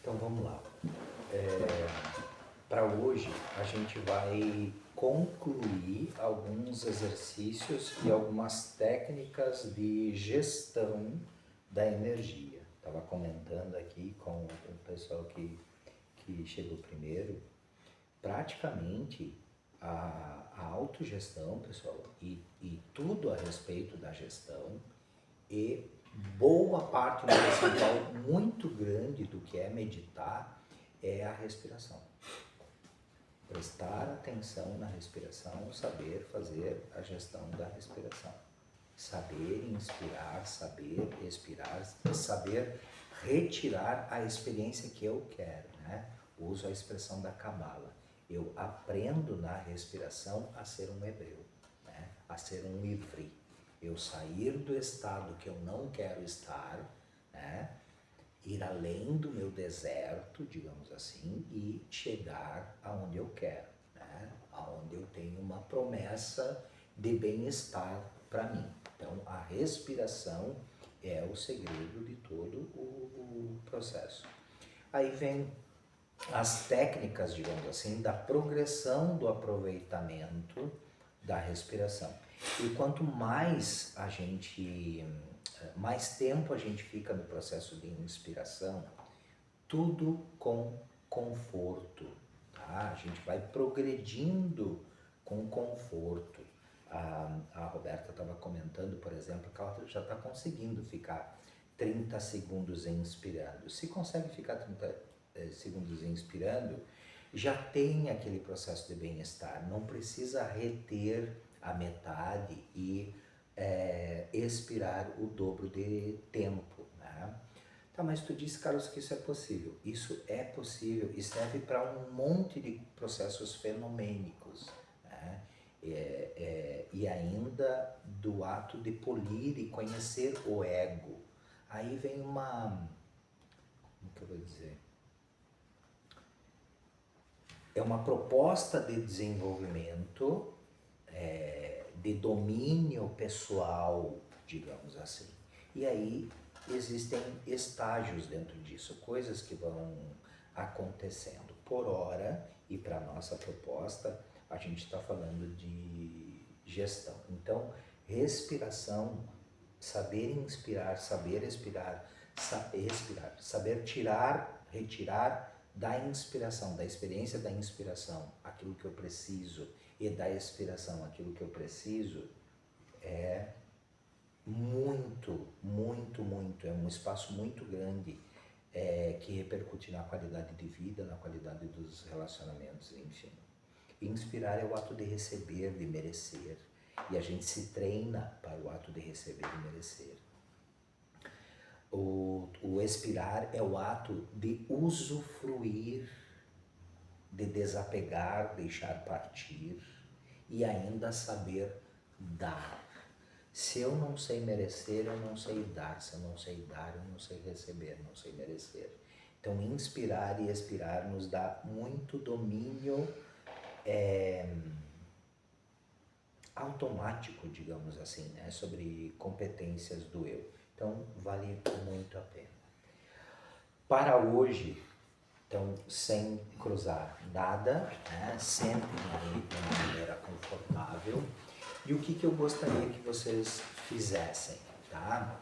Então vamos lá. Para hoje a gente vai concluir alguns exercícios e algumas técnicas de gestão da energia. Estava comentando aqui com o pessoal que chegou primeiro. Praticamente a autogestão, pessoal, e tudo a respeito da gestão e boa parte, um percentual muito grande do que é meditar é a respiração. Prestar atenção na respiração, saber fazer a gestão da respiração. Saber inspirar, saber expirar, saber retirar a experiência que eu quero, né? Uso a expressão da Kabbalah. Eu aprendo na respiração a ser um hebreu, né? A ser um ivri. Eu sair do estado que eu não quero estar, né? Ir além do meu deserto, digamos assim, e chegar aonde eu quero, né? Aonde eu tenho uma promessa de bem-estar para mim. Então, a respiração é o segredo de todo o processo. Aí vem as técnicas, digamos assim, da progressão do aproveitamento da respiração. E quanto mais mais tempo a gente fica no processo de inspiração, tudo com conforto, tá? A gente vai progredindo com conforto. A Roberta estava comentando, por exemplo, que ela já está conseguindo ficar 30 segundos inspirando. Se consegue ficar 30 segundos inspirando, já tem aquele processo de bem-estar. Não precisa reter a metade e expirar o dobro de tempo, né? Tá, mas tu disse, Carlos, que isso é possível. Isso é possível e serve para um monte de processos fenomênicos, né? E ainda do ato de polir e conhecer o ego. Aí vem como que eu vou dizer? É uma proposta de desenvolvimento, de domínio pessoal, digamos assim. E aí existem estágios dentro disso, coisas que vão acontecendo. Por hora, e para a nossa proposta, a gente está falando de gestão. Então, respiração, saber inspirar, saber expirar, saber tirar, retirar da inspiração, da experiência da inspiração, aquilo que eu preciso, e da expiração, aquilo que eu preciso, é é um espaço muito grande que repercute na qualidade de vida, na qualidade dos relacionamentos, enfim. Inspirar é o ato de receber, de merecer, e a gente se treina para o ato de receber e merecer. O expirar é o ato de usufruir, de desapegar, deixar partir e ainda saber dar. Se eu não sei merecer, eu não sei dar. Se eu não sei dar, eu não sei receber, não sei merecer. Então, inspirar e expirar nos dá muito domínio automático, digamos assim, né? Sobre competências do eu. Então, vale muito a pena. Para hoje, então, sem cruzar nada, né? Sempre de uma maneira confortável. E o que eu gostaria que vocês fizessem, tá?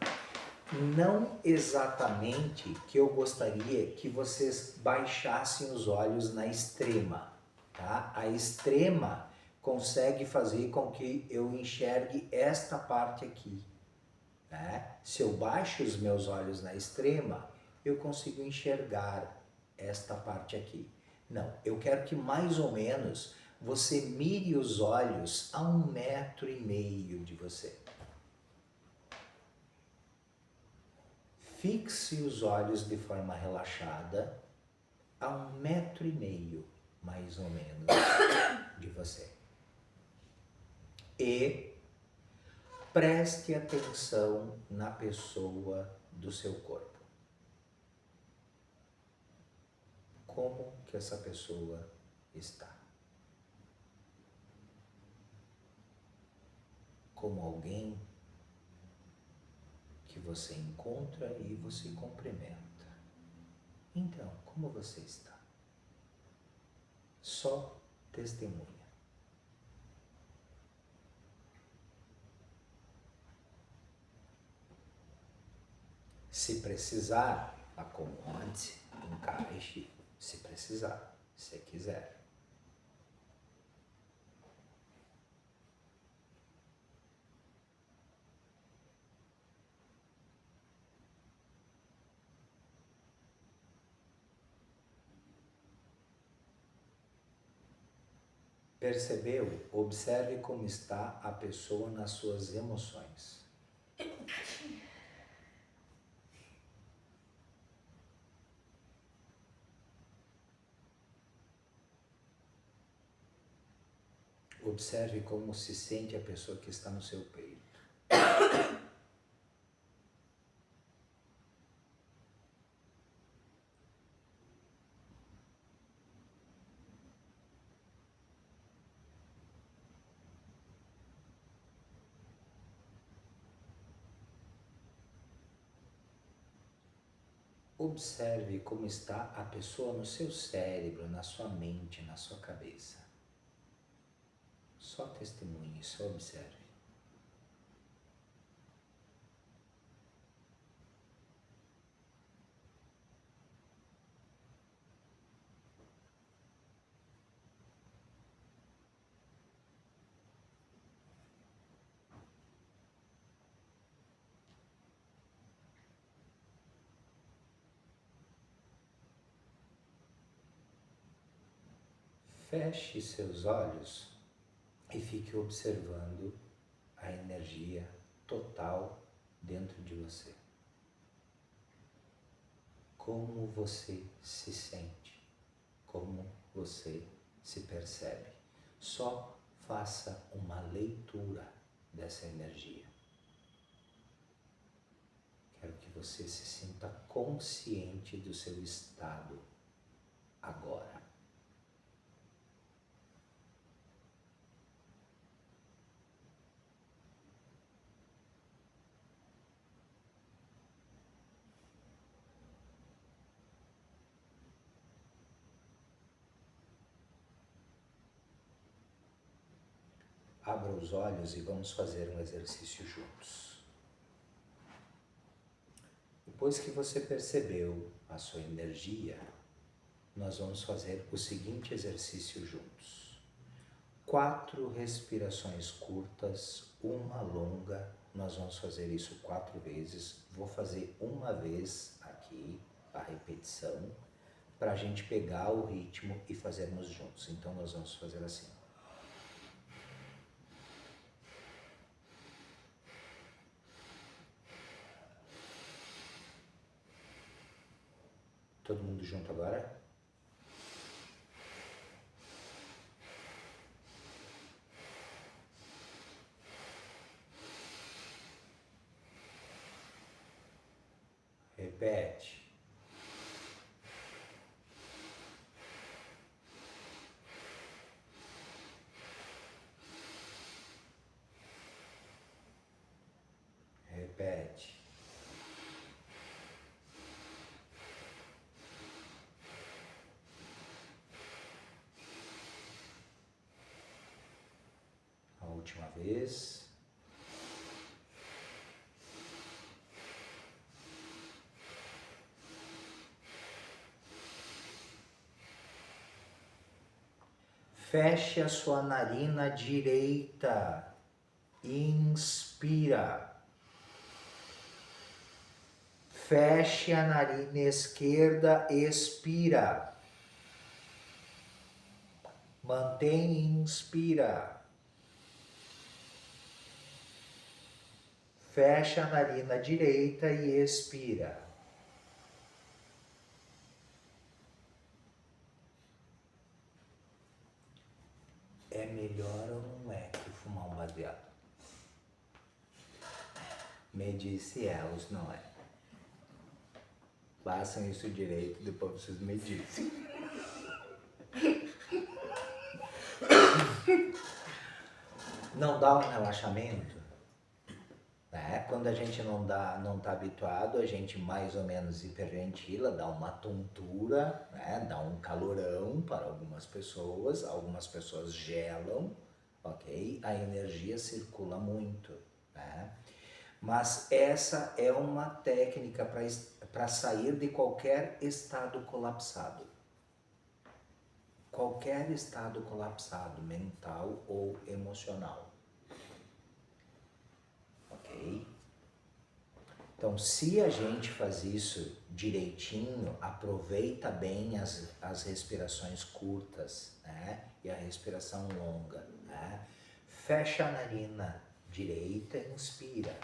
Não exatamente que eu gostaria que vocês baixassem os olhos na extrema, tá? A extrema consegue fazer com que eu enxergue esta parte aqui, né? Se eu baixo os meus olhos na extrema, eu consigo enxergar esta parte aqui. Não, eu quero que mais ou menos você mire os olhos a 1,5 metro de você. Fixe os olhos de forma relaxada a 1,5 metro, mais ou menos, de você. E preste atenção na pessoa do seu corpo. Como que essa pessoa está? Como alguém que você encontra e você cumprimenta. Então, como você está? Só testemunha. Se precisar, acomode, encaixe, se precisar, se quiser. Percebeu? Observe como está a pessoa nas suas emoções. Observe como se sente a pessoa que está no seu peito. Observe como está a pessoa no seu cérebro, na sua mente, na sua cabeça. Só testemunhe, só observe. Feche seus olhos e fique observando a energia total dentro de você. Como você se sente, como você se percebe. Só faça uma leitura dessa energia. Quero que você se sinta consciente do seu estado agora. Abra os olhos e vamos fazer um exercício juntos. Depois que você percebeu a sua energia, nós vamos fazer o seguinte exercício juntos. 4 respirações curtas, uma longa. Nós vamos fazer isso 4 vezes. Vou fazer uma vez aqui a repetição para a gente pegar o ritmo e fazermos juntos. Então nós vamos fazer assim. Todo mundo junto agora? Repete. Repete. A última vez. Feche a sua narina direita. Inspira. Feche a narina esquerda. Expira. Mantém e inspira. Fecha a narina direita e expira. É melhor ou não é que fumar um baseado? Me disse elas, não é? Façam isso direito, depois vocês me dizem. Não dá um relaxamento, né? né? Quando a gente não tá habituado, a gente mais ou menos hiperventila, dá uma tontura, né? Dá um calorão para algumas pessoas gelam, ok? A energia circula muito, né? Mas essa é uma técnica para sair de qualquer estado colapsado. Qualquer estado colapsado, mental ou emocional. Ok? Então, se a gente faz isso direitinho, aproveita bem as respirações curtas, né? E a respiração longa, né? Fecha a narina direita e inspira.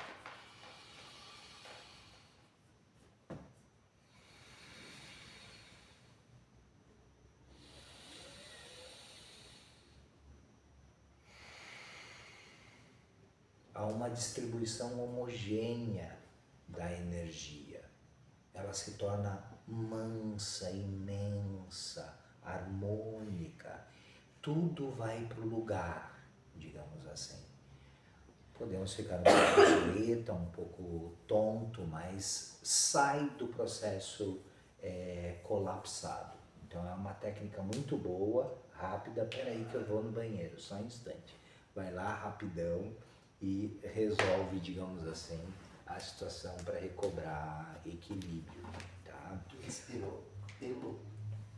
Há uma distribuição homogênea da energia. Ela se torna mansa, imensa, harmônica. Tudo vai para o lugar, digamos assim. Podemos ficar um pouco soleta, um pouco tonto, mas sai do processo colapsado. Então é uma técnica muito boa, rápida. Peraí que eu vou no banheiro, só um instante. Vai lá rapidão e resolve, digamos assim, a situação para recobrar equilíbrio, tá? Tu expirou pelo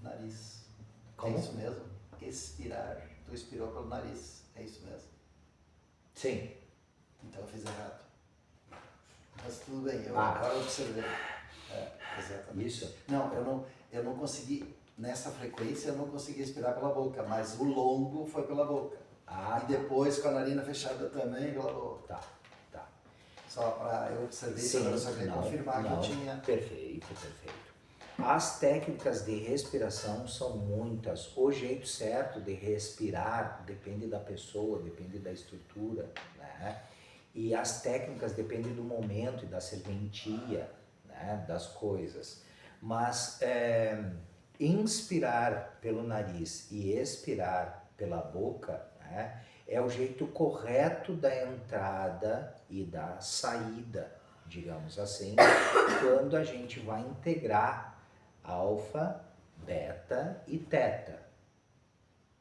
nariz. Como? É isso mesmo? Expirar. Tu expirou pelo nariz. É isso mesmo? Sim. Então eu fiz errado. Mas tudo bem, eu agora observei. Exatamente. Isso? Não, eu não consegui, nessa frequência eu não consegui expirar pela boca, mas o longo foi pela boca. E depois com a narina fechada também pela boca. Tá. Só para eu observar, Sim, eu só queria confirmar que eu tinha. Perfeito. As técnicas de respiração são muitas. O jeito certo de respirar depende da pessoa, depende da estrutura, né? E as técnicas dependem do momento e da serventia, né? Das coisas. Mas inspirar pelo nariz e expirar pela boca, né? É o jeito correto da entrada e da saída, digamos assim, quando a gente vai integrar alfa, beta e teta,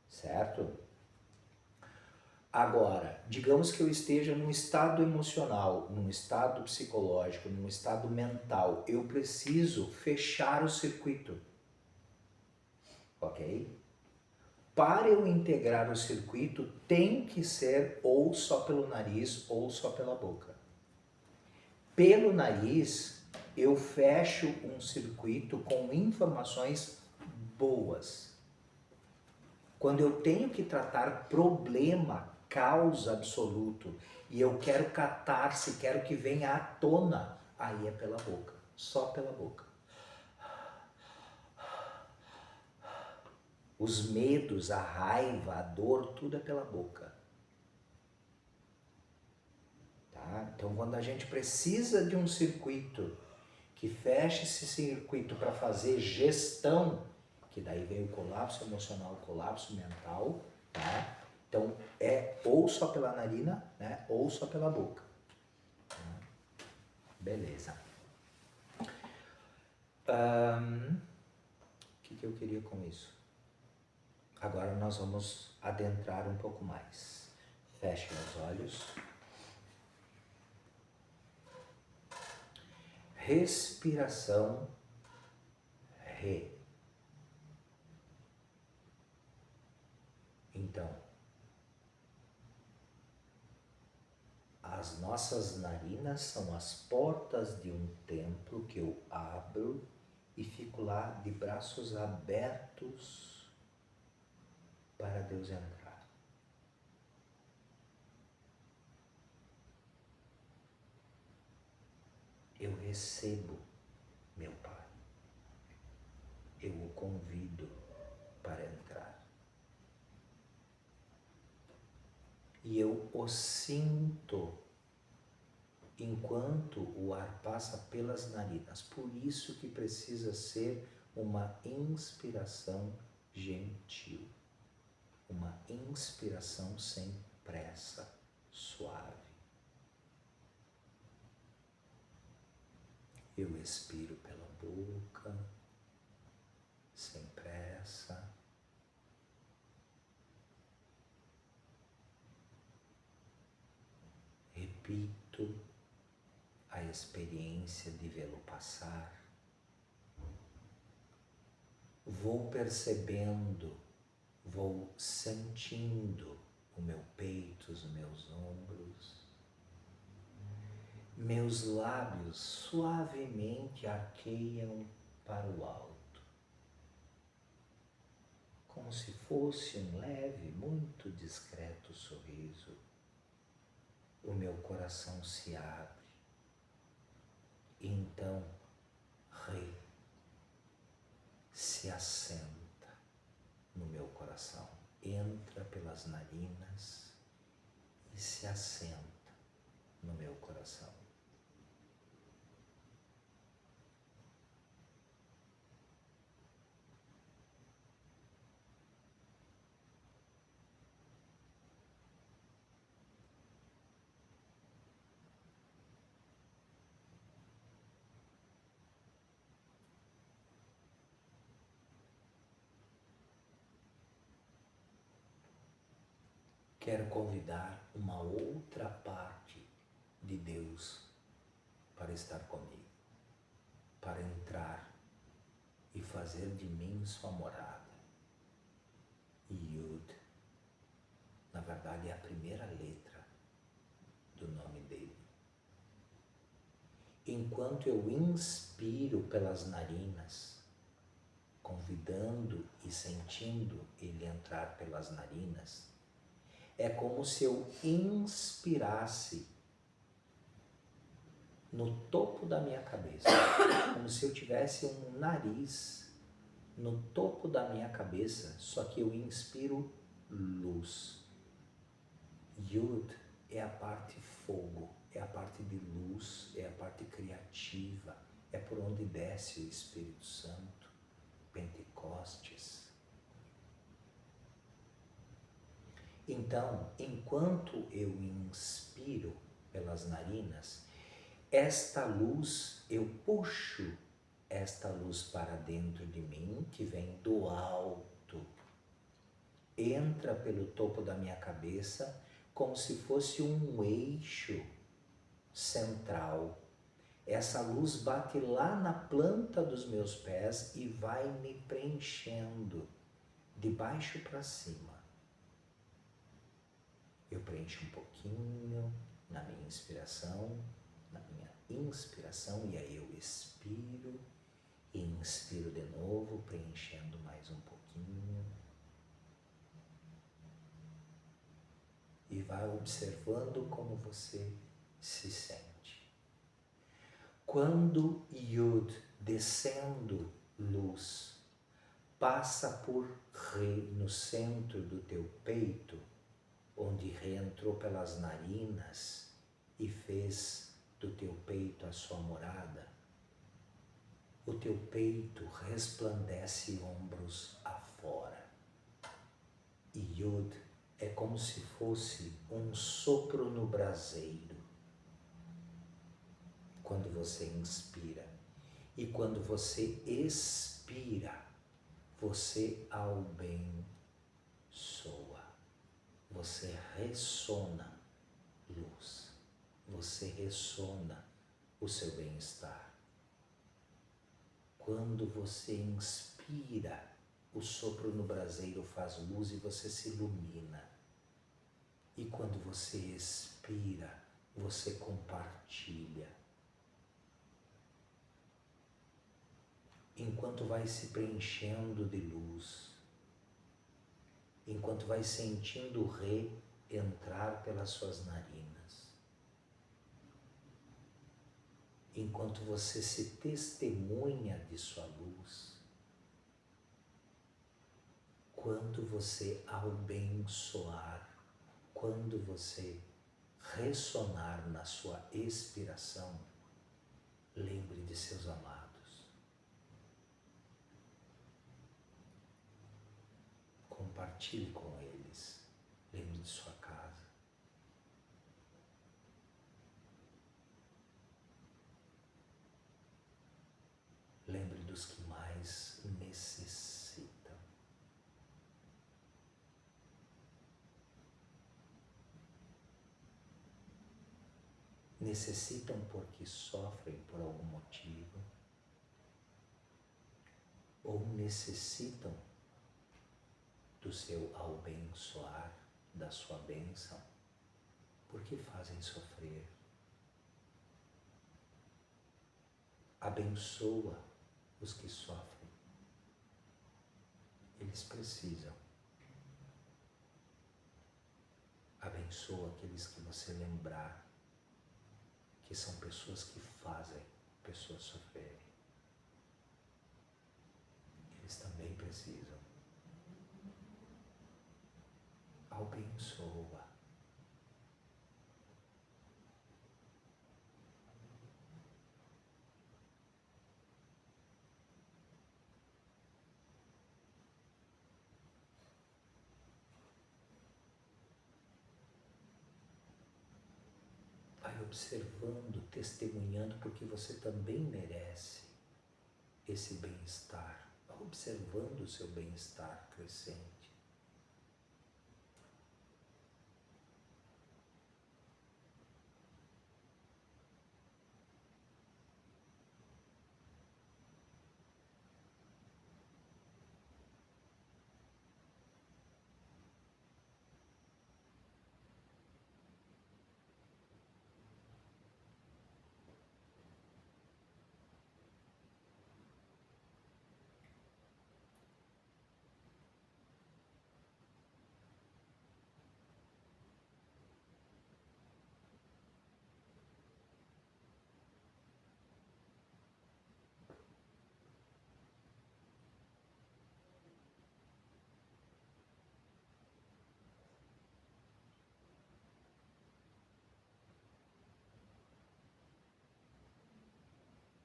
certo? Agora, digamos que eu esteja num estado emocional, num estado psicológico, num estado mental, eu preciso fechar o circuito, ok? Para eu integrar o circuito, tem que ser ou só pelo nariz ou só pela boca. Pelo nariz, eu fecho um circuito com informações boas. Quando eu tenho que tratar problema, causa absoluto, e eu quero catarse, quero que venha à tona, aí é pela boca, só pela boca. Os medos, a raiva, a dor, tudo é pela boca. Tá? Então, quando a gente precisa de um circuito que feche esse circuito para fazer gestão, que daí vem o colapso emocional, o colapso mental, tá? Então, é ou só pela narina, né? Ou só pela boca. Tá? Beleza. O que eu queria com isso? Agora nós vamos adentrar um pouco mais. Fechem os olhos. Respiração Rê. Então, as nossas narinas são as portas de um templo que eu abro e fico lá de braços abertos para Deus entrar. Eu recebo meu Pai. Eu o convido para entrar. E eu o sinto enquanto o ar passa pelas narinas. Por isso que precisa ser uma inspiração gentil. Uma inspiração sem pressa, suave. Eu expiro pela boca, sem pressa. Repito a experiência de vê-lo passar. Vou percebendo, vou sentindo o meu peito, os meus ombros. Meus lábios suavemente arqueiam para o alto, como se fosse um leve, muito discreto sorriso. O meu coração se abre, e então se assenta no meu coração, entra pelas narinas e se assenta no meu coração. Quero convidar uma outra parte de Deus para estar comigo, para entrar e fazer de mim sua morada. Yud, na verdade, é a primeira letra do nome dele. Enquanto eu inspiro pelas narinas, convidando e sentindo ele entrar pelas narinas, é como se eu inspirasse no topo da minha cabeça, como se eu tivesse um nariz no topo da minha cabeça, só que eu inspiro luz. Yud é a parte fogo, é a parte de luz, é a parte criativa, é por onde desce o Espírito Santo, Pentecostes. Então, enquanto eu inspiro pelas narinas, esta luz, eu puxo esta luz para dentro de mim, que vem do alto, entra pelo topo da minha cabeça, como se fosse um eixo central. Essa luz bate lá na planta dos meus pés e vai me preenchendo de baixo para cima. Eu preencho um pouquinho na minha inspiração, e aí eu expiro e inspiro de novo, preenchendo mais um pouquinho. E vai observando como você se sente. Quando Yud, descendo luz, passa por Re no centro do teu peito, onde Re entrou pelas narinas e fez do teu peito a sua morada, o teu peito resplandece ombros afora. E Yud é como se fosse um sopro no braseiro, quando você inspira. E quando você expira, você abençoa, você ressona luz, você ressona o seu bem-estar. Quando você inspira, o sopro no braseiro faz luz e você se ilumina. E quando você expira, você compartilha. Enquanto vai se preenchendo de luz, enquanto vai sentindo o Re entrar pelas suas narinas, enquanto você se testemunha de sua luz, quando você abençoar, quando você ressonar na sua expiração, lembre de seus amados. Compartilhe com eles. Lembre de sua casa. necessitam porque sofrem por algum motivo, ou necessitam do seu abençoar, da sua bênção, porque fazem sofrer. Abençoa os que sofrem. Eles precisam. Abençoa aqueles que você lembrar que são pessoas que fazem pessoas sofrerem. Eles também precisam. Abençoa. Vai observando, testemunhando, porque você também merece esse bem-estar. Vai observando o seu bem-estar crescente.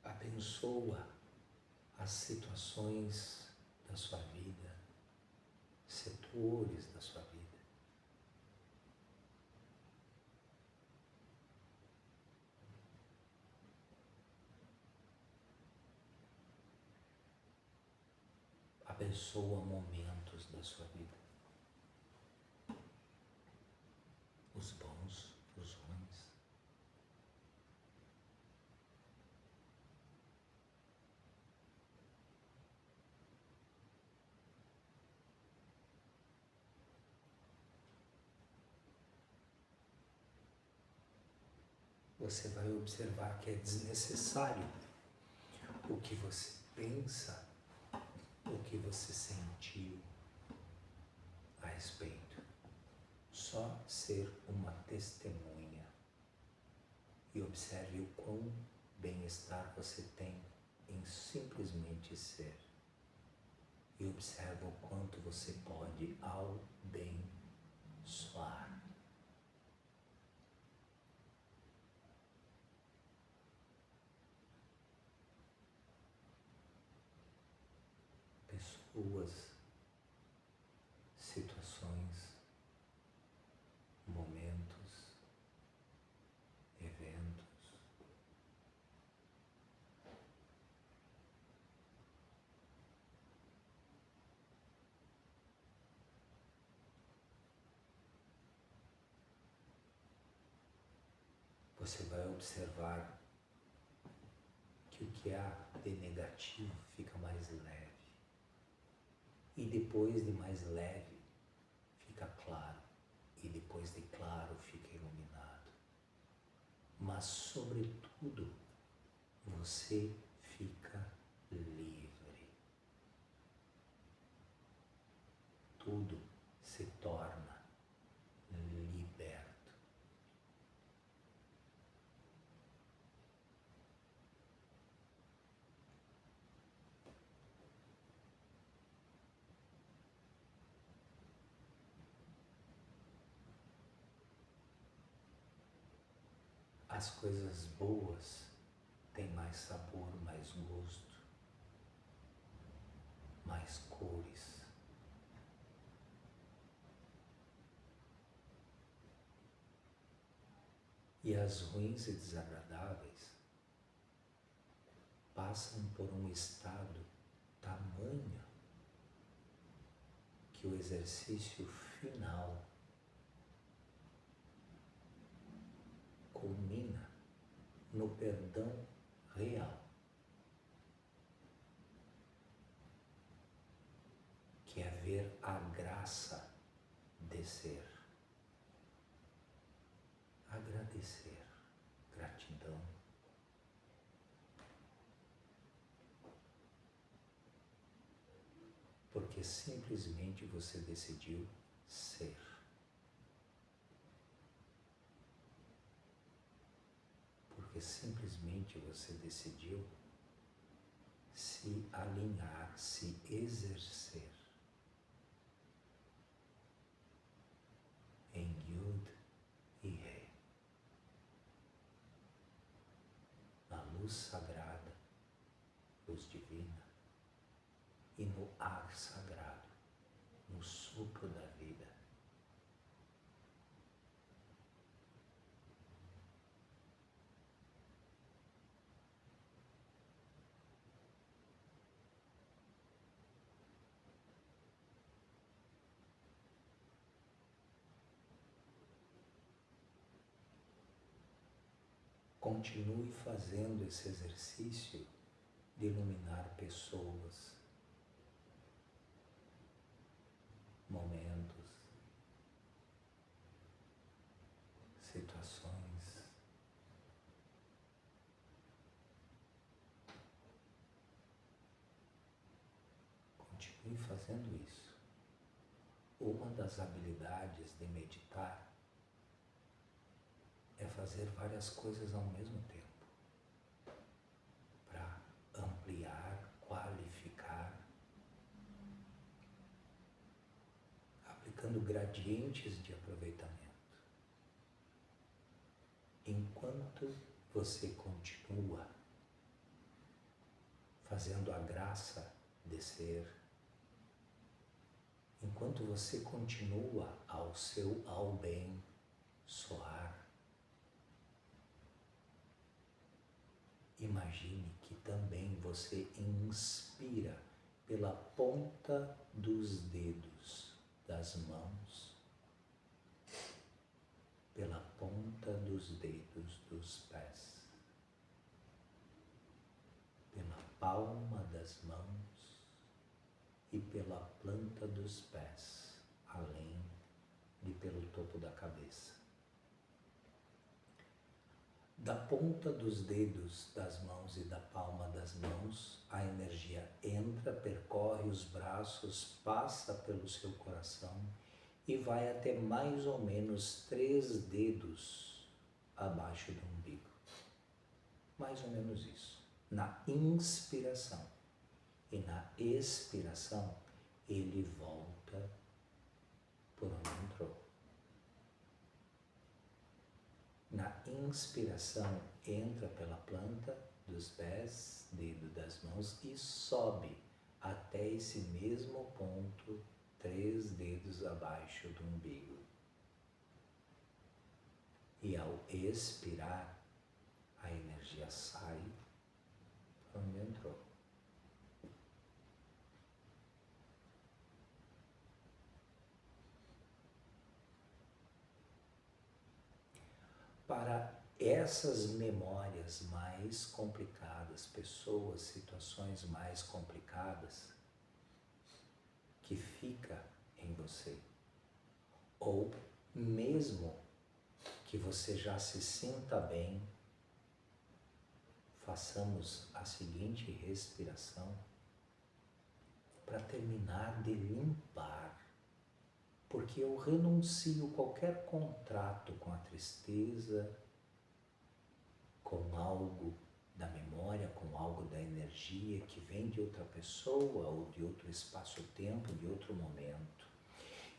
Abençoa as situações da sua vida, setores da sua vida. Abençoa momentos da sua vida. Os bons, os ruins. Você vai observar que é desnecessário o que você pensa, o que você sentiu a respeito. Só ser uma testemunha e observe o quão bem-estar você tem em simplesmente ser. E observe o quanto você pode abençoar. Pessoas, situações, momentos, eventos. Você vai observar que o que há de negativo fica mais leve. E depois de mais leve, fica claro. E depois de claro, fica iluminado. Mas, sobretudo, você fica livre. Tudo se torna liberto. As coisas boas têm mais sabor, mais gosto, mais cores. E as ruins e desagradáveis passam por um estado tamanho que o exercício final culmina no perdão real, que é ver a graça descer, agradecer, gratidão. Porque simplesmente você decidiu ser. Porque simplesmente você decidiu se alinhar, se exercer em Yud e Re, na luz sagrada, luz divina, e no ar sagrado, no sopro da vida. Continue fazendo esse exercício de iluminar pessoas, momentos, situações. Continue fazendo isso. Uma das habilidades de meditar é fazer várias coisas ao mesmo tempo, para ampliar, qualificar, aplicando gradientes de aproveitamento. Enquanto você continua fazendo a graça descer, enquanto você continua ao bem soar, imagine que também você inspira pela ponta dos dedos das mãos, pela ponta dos dedos dos pés, pela palma das mãos e pela planta dos pés, além de pelo topo da cabeça. Da ponta dos dedos das mãos e da palma das mãos, a energia entra, percorre os braços, passa pelo seu coração e vai até mais ou menos 3 dedos abaixo do umbigo. Mais ou menos isso. Na inspiração. E na expiração, ele volta por onde entrou. Na inspiração, entra pela planta dos pés, dedo das mãos e sobe até esse mesmo ponto, 3 dedos abaixo do umbigo. E ao expirar, a energia sai para onde entrou. Para essas memórias mais complicadas, pessoas, situações mais complicadas que fica em você, ou mesmo que você já se sinta bem, façamos a seguinte respiração para terminar de limpar. Porque eu renuncio qualquer contrato com a tristeza, com algo da memória, com algo da energia que vem de outra pessoa ou de outro espaço-tempo, de outro momento.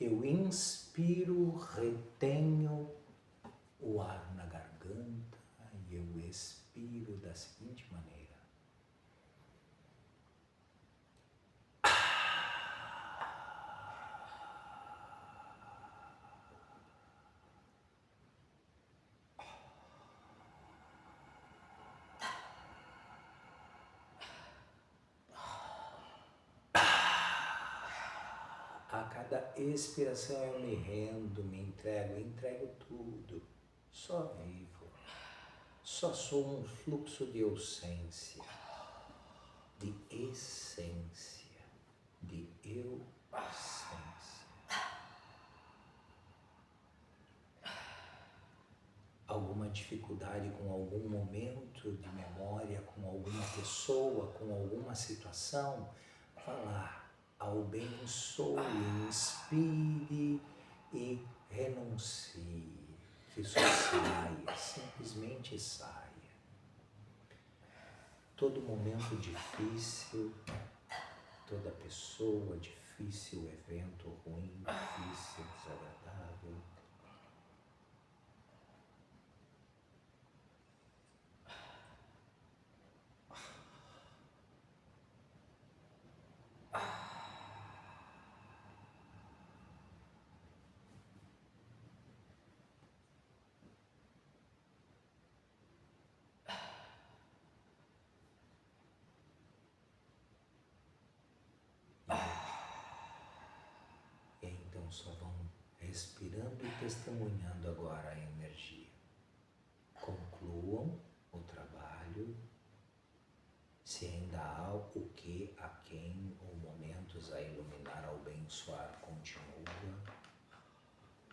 Eu inspiro, retenho o ar na garganta e eu expiro da seguinte maneira. A cada expiração eu me rendo, me entrego tudo, só vivo, só sou um fluxo de essência, de essência, de eu essência. Alguma dificuldade com algum momento de memória, com alguma pessoa, com alguma situação, vá lá, abençoe, inspire e renuncie. Que isso saia, simplesmente saia. Todo momento difícil, toda pessoa difícil, evento ruim, difícil, desagradável, e então só vão respirando e testemunhando agora a energia. Concluam o trabalho, se ainda há o que, a quem ou momentos a iluminar, a abençoar, continua.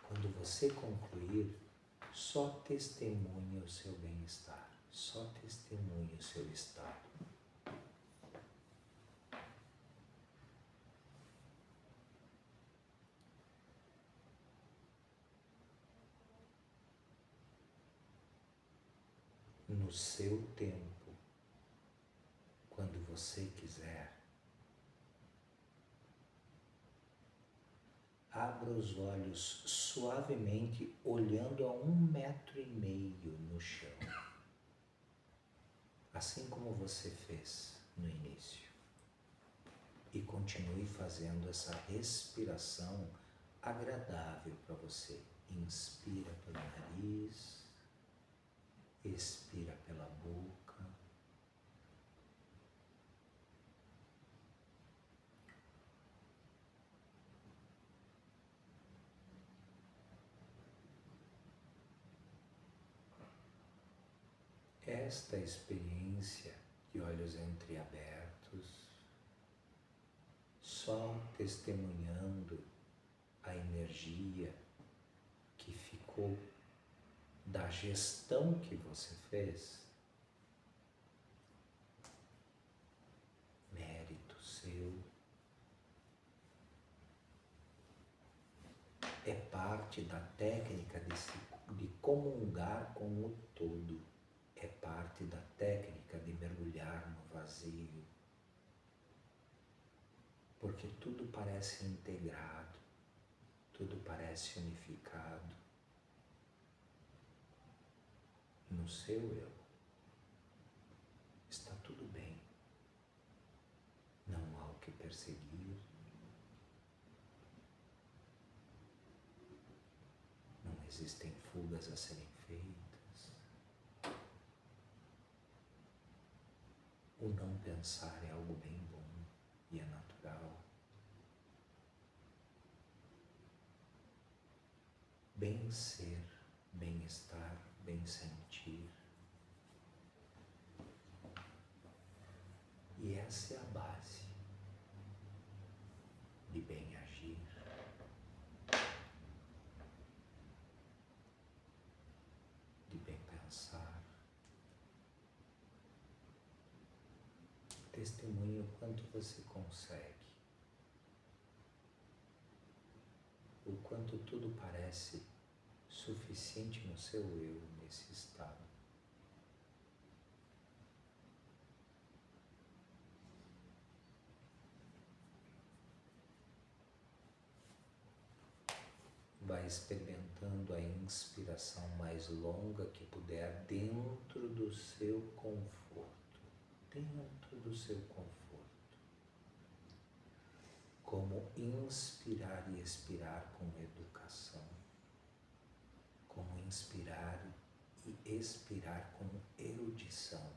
Quando você concluir, só testemunhe o seu bem-estar, só testemunhe o seu estado. No seu tempo, quando você quiser, abra os olhos suavemente, olhando a 1,5 m no chão, assim como você fez no início. E continue fazendo essa respiração agradável para você. Inspira pelo nariz, expira pela boca. Esta experiência de olhos entreabertos, só testemunhando a energia que ficou da gestão que você fez, mérito seu, é parte da técnica de comungar com o todo, é parte da técnica de mergulhar no vazio, porque tudo parece integrado, tudo parece unificado no seu eu. Está tudo bem, não há o que perseguir, não existem fugas a serem feitas. O não pensar é algo bem bom e é natural. Bem ser, bem-estar, bem sentir. E essa é a base de bem agir, de bem pensar. Testemunhe o quanto você consegue, o quanto tudo parece suficiente no seu eu nesse estado. Vai experimentando a inspiração mais longa que puder dentro do seu conforto, dentro do seu conforto. Como inspirar e expirar com educação, como inspirar e expirar com erudição.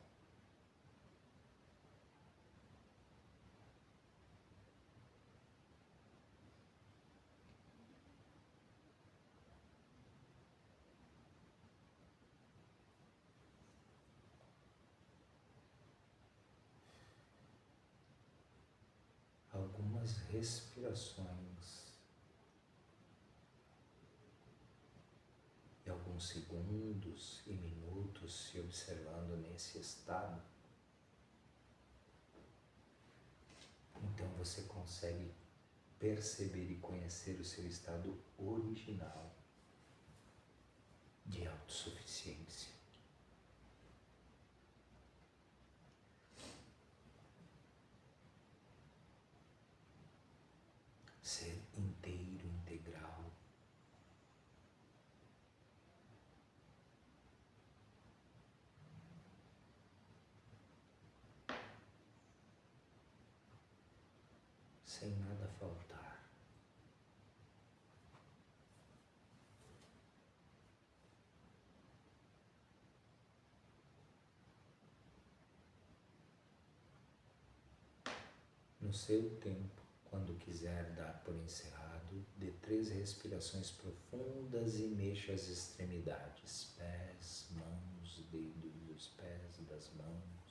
algumas respirações e alguns segundos e minutos se observando nesse estado, então você consegue perceber e conhecer o seu estado original de autossuficiência. Ser inteiro, integral. Sem nada faltar. No seu tempo, quando quiser dar por encerrado, dê 3 respirações profundas e mexa as extremidades, pés, mãos, dedos dos pés, das mãos.